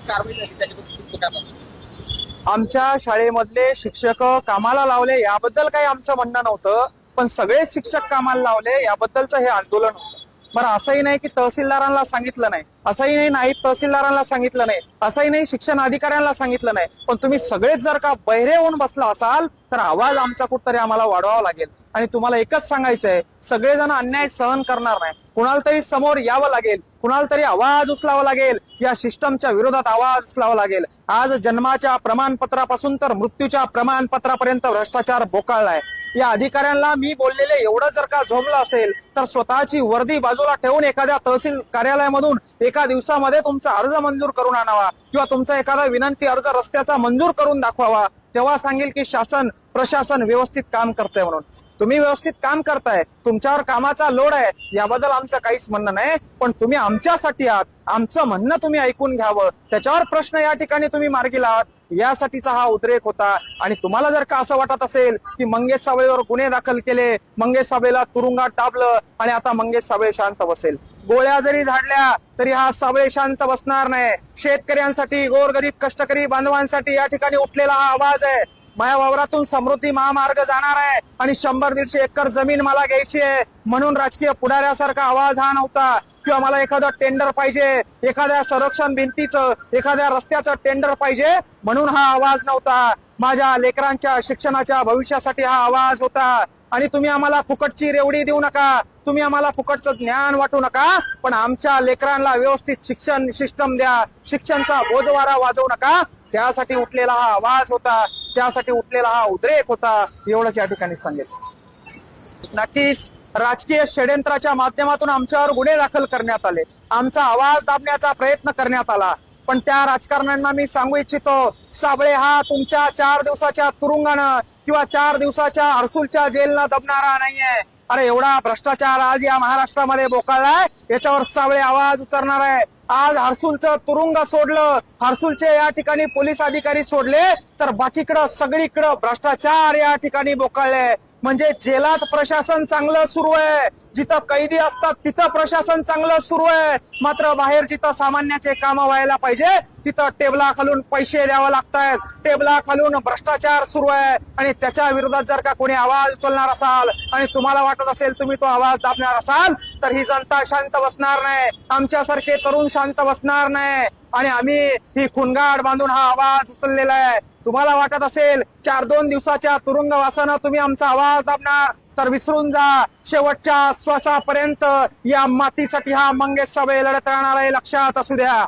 कारवाई झाली त्याच्याबद्दल तुमचं काय मत आहे? आमच्या शाळेमधले शिक्षक कामाला लावले याबद्दल काही आमचं म्हणणं नव्हतं, पण सगळे शिक्षक कामाला लावले याबद्दलचं हे आंदोलन होतं. बरं, असंही नाही की तहसीलदारांना सांगितलं नाही, असंही नाही नाईब तहसीलदारांना सांगितलं नाही, असंही नाही शिक्षण अधिकाऱ्यांना सांगितलं नाही, पण तुम्ही सगळेच जर का बहिरे होऊन बसला असाल तर आवाज आमचा कुठतरी आम्हाला वाढवावा लागेल. आणि तुम्हाला एकच सांगायचंय, सगळेजण अन्याय सहन करणार नाही, कुणाला तरी समोर यावं लागेल, कुणाला तरी आवाज उचलावा लागेल, या सिस्टमच्या विरोधात आवाज उचलावा लागेल. आज जन्माच्या प्रमाणपत्रापासून तर मृत्यूच्या प्रमाणपत्रापर्यंत भ्रष्टाचार बोकाळलाय. या अधिकाऱ्यांना मी बोललेले एवढं जर का झोंबलं असेल तर स्वतःची वर्दी बाजूला ठेवून एखाद्या तहसील कार्यालयामधून एका दिवसामध्ये तुमचा अर्ज मंजूर करून आणावा किंवा तुमचा एखादा विनंती अर्ज रस्त्याचा मंजूर करून दाखवावा. तेव्हा सांगेल की शासन प्रशासन व्यवस्थित काम करतंय म्हणून. तुम्ही व्यवस्थित काम करताय, तुमच्यावर कामाचा लोड आहे, याबद्दल आमचं काहीच म्हणणं नाही, पण तुम्ही आमच्यासाठी आहात, आमचं म्हणणं तुम्ही ऐकून घ्यावं, त्याच्यावर प्रश्न या ठिकाणी तुम्ही मार्गी लावात, यासाठीचा हा उद्रेक होता. आणि तुम्हाला जर का असं वाटत असेल की मंगेश साबळेवर गुन्हे दाखल केले, मंगेश साबळेला तुरुंगात टाकलं आणि आता मंगेश साबळे शांत बसेल, गोळ्या जरी झाडल्या तरी हा साबळे शांत बसणार नाही. शेतकऱ्यांसाठी, गोरगरीब कष्टकरी बांधवांसाठी या ठिकाणी उठलेला हा आवाज आहे. माझ्या वावरातून समृद्धी महामार्ग जाणार आहे आणि 100-150 एकर जमीन मला घ्यायची आहे म्हणून राजकीय पुढाऱ्यासारखा आवाज हा नव्हता. किंवा मला एखादं टेंडर पाहिजे, एखाद्या संरक्षण भिंतीचं, एखाद्या रस्त्याचं टेंडर पाहिजे म्हणून हा आवाज नव्हता. माझ्या लेकरांच्या शिक्षणाच्या भविष्यासाठी हा आवाज होता. आणि तुम्ही आम्हाला फुकटची रेवडी देऊ नका, तुम्ही आम्हाला फुकटचं ज्ञान वाटू नका, पण आमच्या लेकरांना व्यवस्थित शिक्षण सिस्टम द्या, शिक्षणचा बोजवारा वाजवू नका. त्यासाठी उठलेला हा आवाज होता, त्यासाठी उठलेला हा उद्रेक होता, एवढंच या ठिकाणी सांगेल. नक्कीच राजकीय षड्यंत्राच्या माध्यमातून आमच्यावर गुन्हे दाखल करण्यात आले, आमचा आवाज दाबण्याचा प्रयत्न करण्यात आला, पण त्या राजकारण्यांना मी सांगू इच्छितो, साबळे हा तुमच्या 4 दिवसाच्या तुरुंगानं किंवा 4 दिवसाच्या हर्सुलच्या जेलनं दबणारा नाहीये. अरे एवढा भ्रष्टाचार आज या महाराष्ट्रामध्ये बोकाळलाय, याच्यावर साबळे आवाज उचलणार आहे. आज हर्सुलचं तुरुंग सोडलं, हर्सुलचे या ठिकाणी पोलीस अधिकारी सोडले, तर बाकीकडं सगळीकडं भ्रष्टाचार या ठिकाणी बोकाळले. म्हणजे जेलात प्रशासन चांगलं सुरू आहे, जिथं कैदी असतात तिथं प्रशासन चांगलं सुरू आहे, मात्र बाहेर जिथं सामान्याचे काम व्हायला पाहिजे तिथं टेबला खालून पैसे द्यावं लागतायत, टेबला खालून भ्रष्टाचार सुरू आहे. आणि त्याच्या विरोधात जर का कोणी आवाज उचलणार असाल आणि तुम्हाला वाटत असेल तुम्ही तो आवाज दाबणार असाल तर ही जनता शांत बसणार नाही, आमच्यासारखे तरुण शांत बसणार नाही. आणि आम्ही ही खुणगाड बांधून हा आवाज उचललेला आहे. तुम्हाला वाटत असेल 4-2 दिवसाच्या तुरुंगवासानं तुम्ही आमचा आवाज दाबणार तर विसरून जा, शेवटच्या श्वासापर्यंत या मातीसाठी हा मंगेश साबळे लढत राहणार आहे, लक्षात असू द्या.